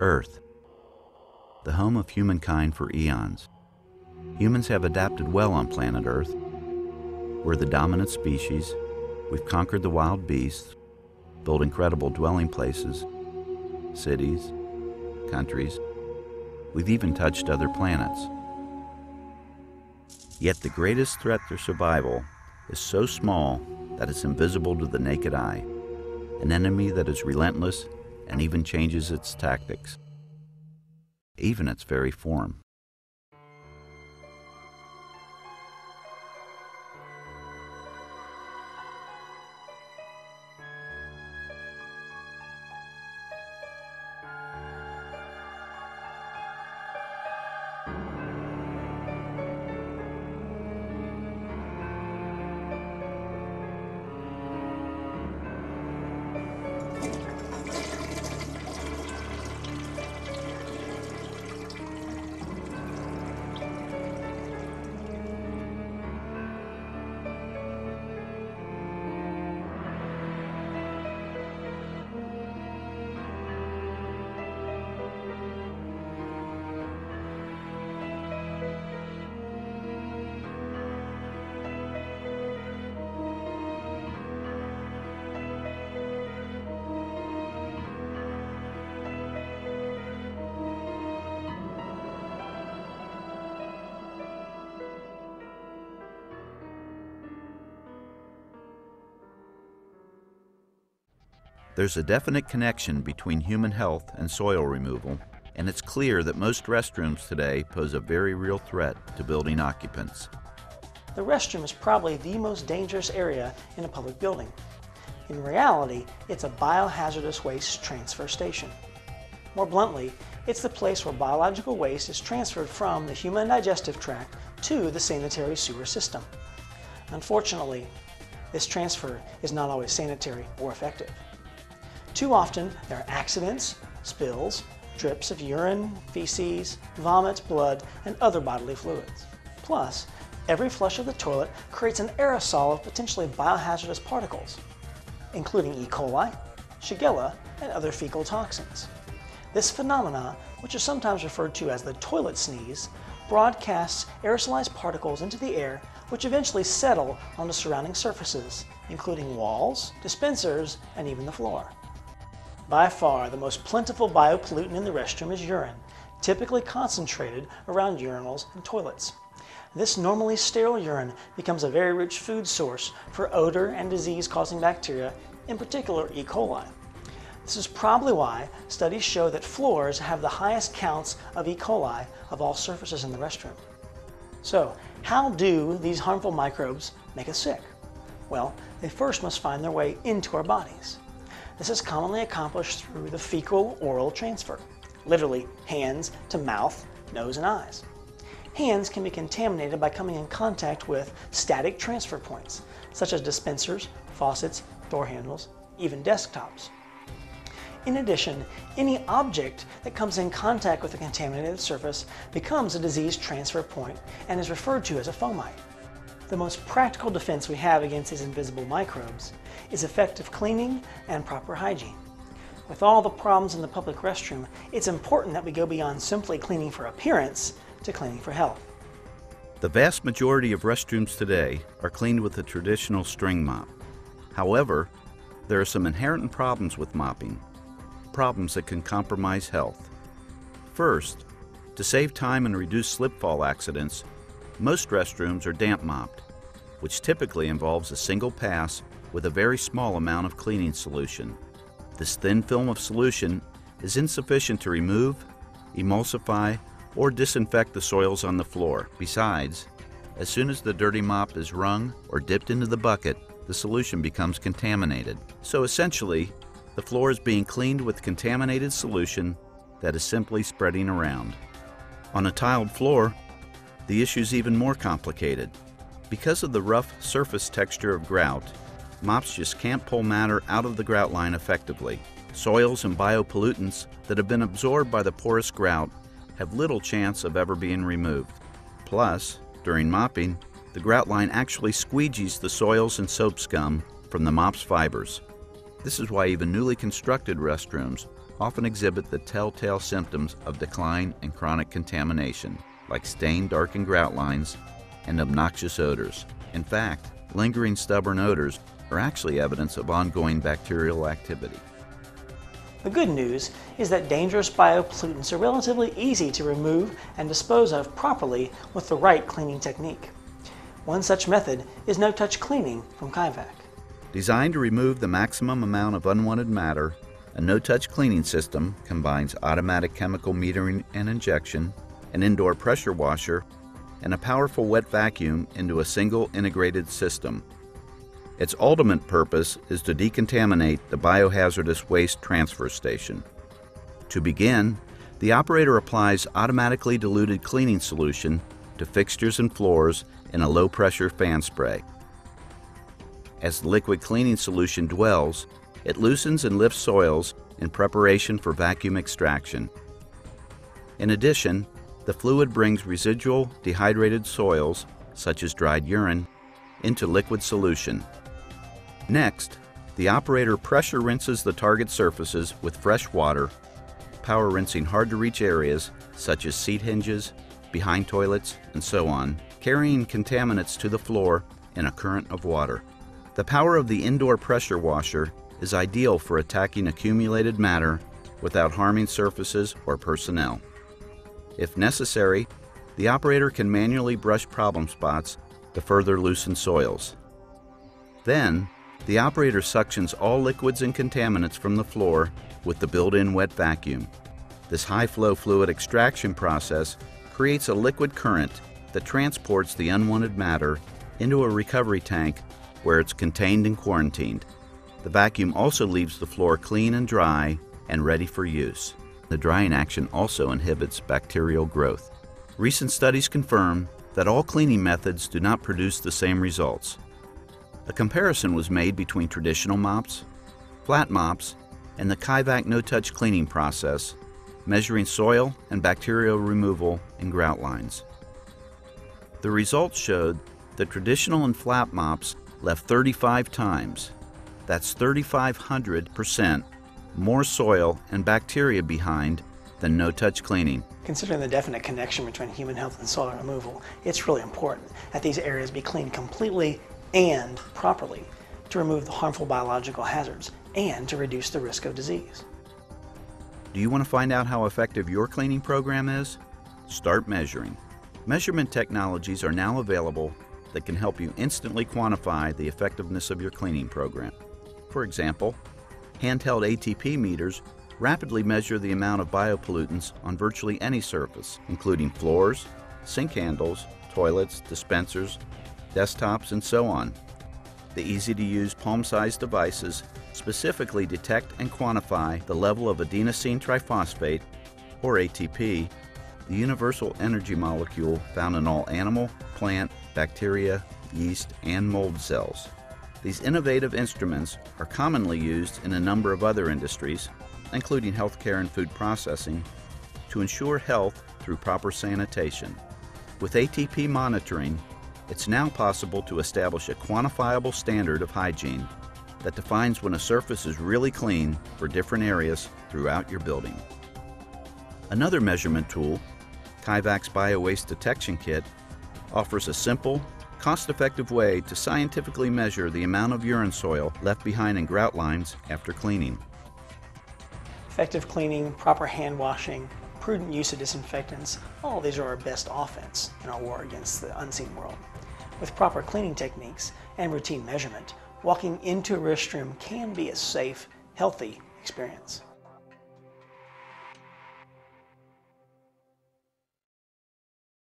Earth, the home of humankind for eons. Humans have adapted well on planet Earth. We're the dominant species. We've conquered the wild beasts, built incredible dwelling places, cities, countries. We've even touched other planets. Yet the greatest threat to survival is so small that it's invisible to the naked eye, an enemy that is relentless and even changes its tactics, even its very form. There's a definite connection between human health and soil removal, and it's clear that most restrooms today pose a very real threat to building occupants. The restroom is probably the most dangerous area in a public building. In reality, it's a biohazardous waste transfer station. More bluntly, it's the place where biological waste is transferred from the human digestive tract to the sanitary sewer system. Unfortunately, this transfer is not always sanitary or effective. Too often, there are accidents, spills, drips of urine, feces, vomit, blood, and other bodily fluids. Plus, every flush of the toilet creates an aerosol of potentially biohazardous particles, including E. coli, Shigella, and other fecal toxins. This phenomena, which is sometimes referred to as the toilet sneeze, broadcasts aerosolized particles into the air which eventually settle on the surrounding surfaces, including walls, dispensers, and even the floor. By far, the most plentiful biopollutant in the restroom is urine, typically concentrated around urinals and toilets. This normally sterile urine becomes a very rich food source for odor and disease-causing bacteria, in particular E. coli. This is probably why studies show that floors have the highest counts of E. coli of all surfaces in the restroom. So, how do these harmful microbes make us sick? Well, they first must find their way into our bodies. This is commonly accomplished through the fecal-oral transfer, literally hands to mouth, nose, and eyes. Hands can be contaminated by coming in contact with static transfer points, such as dispensers, faucets, door handles, even desktops. In addition, any object that comes in contact with a contaminated surface becomes a disease transfer point and is referred to as a fomite. The most practical defense we have against these invisible microbes is effective cleaning and proper hygiene. With all the problems in the public restroom, it's important that we go beyond simply cleaning for appearance to cleaning for health. The vast majority of restrooms today are cleaned with a traditional string mop. However, there are some inherent problems with mopping, problems that can compromise health. First, to save time and reduce slip-fall accidents, most restrooms are damp mopped, which typically involves a single pass with a very small amount of cleaning solution. This thin film of solution is insufficient to remove, emulsify, or disinfect the soils on the floor. Besides, as soon as the dirty mop is wrung or dipped into the bucket, the solution becomes contaminated. So essentially, the floor is being cleaned with contaminated solution that is simply spreading around. On a tiled floor, the issue is even more complicated. Because of the rough surface texture of grout, mops just can't pull matter out of the grout line effectively. Soils and biopollutants that have been absorbed by the porous grout have little chance of ever being removed. Plus, during mopping, the grout line actually squeegees the soils and soap scum from the mop's fibers. This is why even newly constructed restrooms often exhibit the telltale symptoms of decline and chronic contamination, like stained, darkened grout lines and obnoxious odors. In fact, lingering stubborn odors are actually evidence of ongoing bacterial activity. The good news is that dangerous biopollutants are relatively easy to remove and dispose of properly with the right cleaning technique. One such method is no-touch cleaning from Kaivac. Designed to remove the maximum amount of unwanted matter, a no-touch cleaning system combines automatic chemical metering and injection, an indoor pressure washer, and a powerful wet vacuum into a single integrated system. Its ultimate purpose is to decontaminate the biohazardous waste transfer station. To begin, the operator applies automatically diluted cleaning solution to fixtures and floors in a low-pressure fan spray. As the liquid cleaning solution dwells, it loosens and lifts soils in preparation for vacuum extraction. In addition, the fluid brings residual dehydrated soils, such as dried urine, into liquid solution. Next, the operator pressure rinses the target surfaces with fresh water, power rinsing hard-to-reach areas such as seat hinges, behind toilets, and so on, carrying contaminants to the floor in a current of water. The power of the indoor pressure washer is ideal for attacking accumulated matter without harming surfaces or personnel. If necessary, the operator can manually brush problem spots to further loosen soils. Then, the operator suctions all liquids and contaminants from the floor with the built-in wet vacuum. This high-flow fluid extraction process creates a liquid current that transports the unwanted matter into a recovery tank where it's contained and quarantined. The vacuum also leaves the floor clean and dry and ready for use. The drying action also inhibits bacterial growth. Recent studies confirm that all cleaning methods do not produce the same results. A comparison was made between traditional mops, flat mops, and the Kaivac no-touch cleaning process, measuring soil and bacterial removal in grout lines. The results showed that traditional and flat mops left 35 times, that's 3,500% more soil and bacteria behind than no-touch cleaning. Considering the definite connection between human health and soil removal, it's really important that these areas be cleaned completely and properly to remove the harmful biological hazards and to reduce the risk of disease. Do you want to find out how effective your cleaning program is? Start measuring. Measurement technologies are now available that can help you instantly quantify the effectiveness of your cleaning program. For example, handheld ATP meters rapidly measure the amount of biopollutants on virtually any surface, including floors, sink handles, toilets, dispensers, desktops, and so on. The easy-to-use palm-sized devices specifically detect and quantify the level of adenosine triphosphate, or ATP, the universal energy molecule found in all animal, plant, bacteria, yeast, and mold cells. These innovative instruments are commonly used in a number of other industries, including healthcare and food processing, to ensure health through proper sanitation. With ATP monitoring, it's now possible to establish a quantifiable standard of hygiene that defines when a surface is really clean for different areas throughout your building. Another measurement tool, Kaivac's BioWaste Detection Kit, offers a simple, cost-effective way to scientifically measure the amount of urine soil left behind in grout lines after cleaning. Effective cleaning, proper hand washing, prudent use of disinfectants, all these are our best offense in our war against the unseen world. With proper cleaning techniques and routine measurement, walking into a restroom can be a safe, healthy experience.